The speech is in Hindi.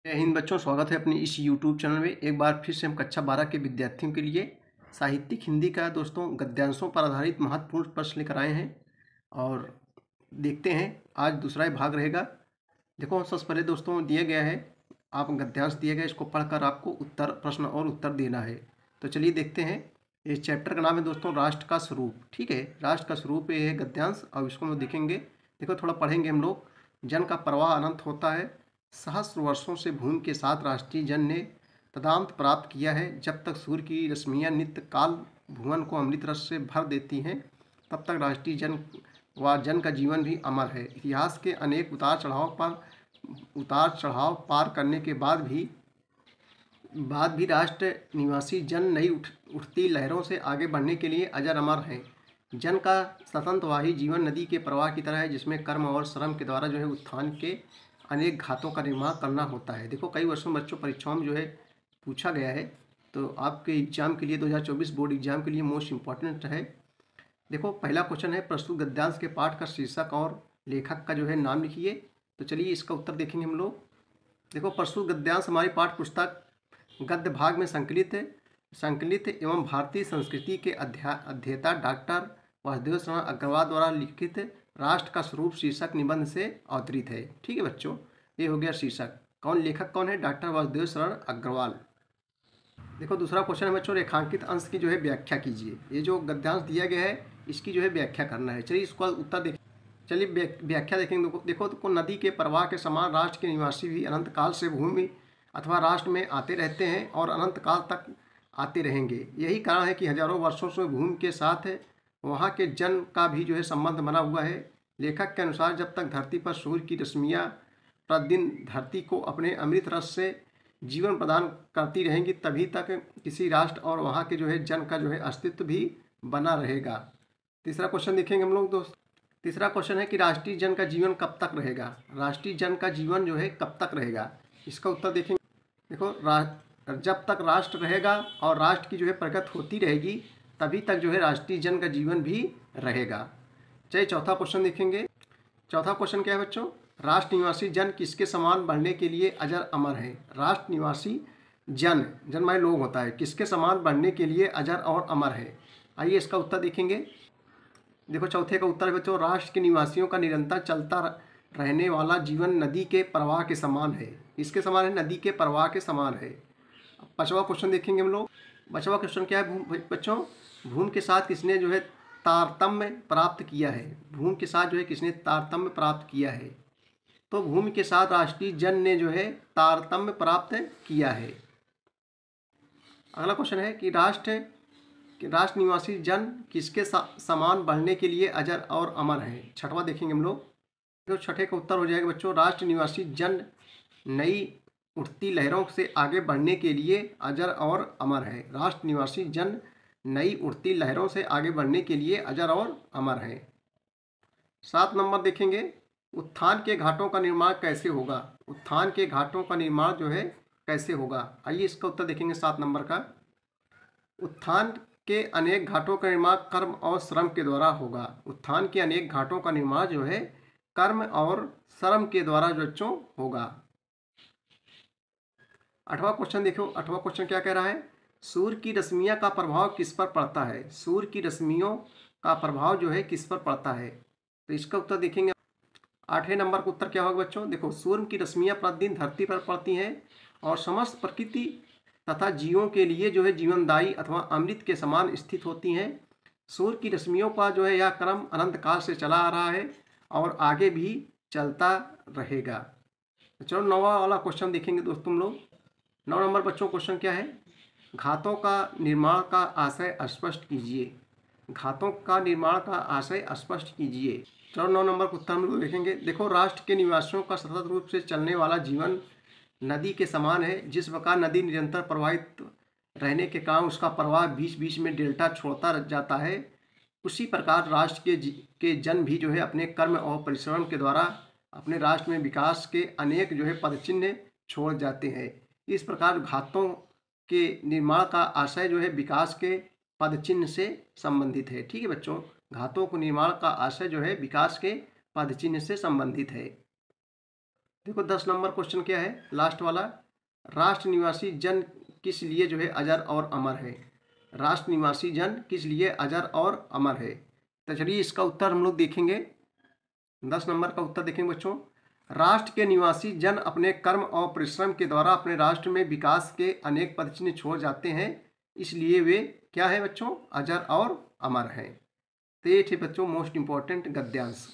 जय हिंद बच्चों, स्वागत है अपनी इस YouTube चैनल में। एक बार फिर से हम कक्षा 12 के विद्यार्थियों के लिए साहित्यिक हिंदी का दोस्तों गद्यांशों पर आधारित महत्वपूर्ण प्रश्न लेकर आए हैं और देखते हैं आज दूसरा ही भाग रहेगा। देखो, सबसे पहले दोस्तों दिया गया है, आप गद्यांश दिया गया, इसको पढ़कर आपको उत्तर प्रश्न और उत्तर देना है। तो चलिए देखते हैं। इस चैप्टर का नाम है दोस्तों राष्ट्र का स्वरूप। ठीक है, राष्ट्र का स्वरूप ये है गद्यांश, और इसको हम देखेंगे। देखो, थोड़ा पढ़ेंगे हम लोग। जन का प्रवाह अनंत होता है, सहस्र वर्षों से भूमि के साथ राष्ट्रीय जन ने तदांत प्राप्त किया है। जब तक सूर्य की रश्मियाँ नित्य काल भुवन को अमृत रस से भर देती हैं, तब तक राष्ट्रीय जन व जन का जीवन भी अमर है। इतिहास के अनेक उतार चढ़ाव पार करने के बाद भी राष्ट्र निवासी जन नई उठती लहरों से आगे बढ़ने के लिए अजर अमर है। जन का स्वतंत्रवाही जीवन नदी के प्रवाह की तरह है, जिसमें कर्म और श्रम के द्वारा उत्थान के अनेक घातों का निर्माण करना होता है। देखो, कई वर्षों में बच्चों परीक्षाओं में पूछा गया है, तो आपके एग्जाम के लिए 2024 बोर्ड एग्जाम के लिए मोस्ट इम्पॉर्टेंट है। देखो, पहला क्वेश्चन है, प्रस्तुत गद्यांश के पाठ का शीर्षक और लेखक का नाम लिखिए। तो चलिए इसका उत्तर देखेंगे हम लोग। देखो, प्रस्तुत गद्यांश हमारी पाठ्य पुस्तक गद्य भाग में संकलित एवं भारतीय संस्कृति के अध्येता डॉक्टर वासुदेव शरण अग्रवाल द्वारा लिखित राष्ट्र का स्वरूप शीर्षक निबंध से अवतरित है। ठीक है बच्चों, ये हो गया शीर्षक। लेखक कौन है? डॉक्टर वासुदेव शरण अग्रवाल। देखो, दूसरा क्वेश्चन है बच्चों, रेखांकित अंश की व्याख्या कीजिए। ये जो गद्यांश दिया गया है, इसकी व्याख्या करना है। चलिए इसका उत्तर देखें। चलिए व्याख्या देखेंगे। देखो तो नदी के प्रवाह के समान राष्ट्र के निवासी भी अनंत काल से भूमि अथवा राष्ट्र में आते रहते हैं और अनंत काल तक आते रहेंगे। यही कारण है कि हजारों वर्षों से भूमि के साथ वहाँ के जन का भी संबंध बना हुआ है। लेखक के अनुसार जब तक धरती पर सूर्य की रश्मियाँ प्रतिदिन धरती को अपने अमृत रस से जीवन प्रदान करती रहेंगी, तभी तक किसी राष्ट्र और वहाँ के जन का अस्तित्व भी बना रहेगा। तीसरा क्वेश्चन देखेंगे हम लोग दोस्त। तीसरा क्वेश्चन है कि राष्ट्रीय जन का जीवन कब तक रहेगा? राष्ट्रीय जन का जीवन कब तक रहेगा? इसका उत्तर देखेंगे। देखो, जब तक राष्ट्र रहेगा और राष्ट्र की प्रगति होती रहेगी, तभी तक राष्ट्रीय जन का जीवन भी रहेगा। चलिए चौथा क्वेश्चन देखेंगे। चौथा क्वेश्चन क्या है बच्चों? राष्ट्र निवासी जन किसके समान बढ़ने के लिए अजर अमर है? राष्ट्र निवासी जन माने लोग होता है, किसके समान बढ़ने के लिए अजर और अमर है? आइए इसका उत्तर देखेंगे। देखो, चौथे का उत्तर है बच्चों, राष्ट्र के निवासियों का निरंतर चलता रहने वाला जीवन नदी के प्रवाह के समान है। इसके समान है, नदी के प्रवाह के समान है। पांचवा क्वेश्चन देखेंगे हम लोग। पांचवा क्वेश्चन क्या है बच्चों? भूमि के साथ किसने तारतम्य प्राप्त किया है? भूमि के साथ किसने तारतम्य प्राप्त किया है? तो भूमि के साथ राष्ट्रीय जन ने तारतम्य प्राप्त किया है। अगला क्वेश्चन है कि राष्ट्र निवासी जन किसके समान बढ़ने के लिए अजर और अमर है? छठवां देखेंगे हम लोग। तो छठे का उत्तर हो जाएगा बच्चों, राष्ट्र निवासी जन नई उठती लहरों से आगे बढ़ने के लिए अजर और अमर है। राष्ट्र निवासी जन नई उठती लहरों से आगे बढ़ने के लिए अजर और अमर है। 7 नंबर देखेंगे, उत्थान के घाटों का निर्माण कैसे होगा? उत्थान के घाटों का निर्माण कैसे होगा? आइए इसका उत्तर देखेंगे 7 नंबर का। उत्थान के अनेक घाटों का निर्माण कर्म और श्रम के द्वारा होगा। उत्थान के अनेक घाटों का निर्माण कर्म और श्रम के द्वारा बच्चों होगा। 8वां क्वेश्चन देखो। 8वां क्वेश्चन क्या कह रहा है? सूर्य की रश्मियाँ का प्रभाव किस पर पड़ता है? सूर्य की रश्मियों का प्रभाव किस पर पड़ता है? तो इसका उत्तर देखेंगे। 8वें नंबर का उत्तर क्या होगा बच्चों? देखो, सूर्य की रश्मियाँ प्रतिदिन धरती पर पड़ती हैं और समस्त प्रकृति तथा जीवों के लिए जीवनदायी अथवा अमृत के समान स्थित होती हैं। सूर्य की रश्मियों का यह क्रम अनंत काल से चला आ रहा है और आगे भी चलता रहेगा। चलो 9वां वाला क्वेश्चन देखेंगे दोस्तों तुम लोग। 9 नंबर बच्चों क्वेश्चन क्या है? घातों का निर्माण का आशय स्पष्ट कीजिए। घातों का निर्माण का आशय स्पष्ट कीजिए। चलो 9 नंबर का उत्तर हम लोग देखेंगे। देखो, राष्ट्र के निवासियों का सतत रूप से चलने वाला जीवन नदी के समान है। जिस प्रकार नदी निरंतर प्रवाहित रहने के कारण उसका प्रवाह बीच बीच में डेल्टा छोड़ता जाता है, उसी प्रकार राष्ट्र के जन भी अपने कर्म और परिश्रम के द्वारा अपने राष्ट्र में विकास के अनेक पदचिन्ह छोड़ जाते हैं। इस प्रकार घातों के निर्माण का आशय विकास के पदचिन्ह से संबंधित है। ठीक है बच्चों, घातों को निर्माण का आशय विकास के पदचिन्ह से संबंधित है। देखो 10 नंबर क्वेश्चन क्या है, लास्ट वाला। राष्ट्र निवासी जन किस लिए जो है अजर और अमर है? राष्ट्र निवासी जन किस लिए अजर और अमर है? तो चलिए इसका उत्तर हम लोग देखेंगे। 10 नंबर का उत्तर देखेंगे बच्चों। राष्ट्र के निवासी जन अपने कर्म और परिश्रम के द्वारा अपने राष्ट्र में विकास के अनेक पदचिन्ह छोड़ जाते हैं, इसलिए वे क्या है बच्चों? अजर और अमर हैं। तो ये थे बच्चों मोस्ट इंपॉर्टेंट गद्यांश।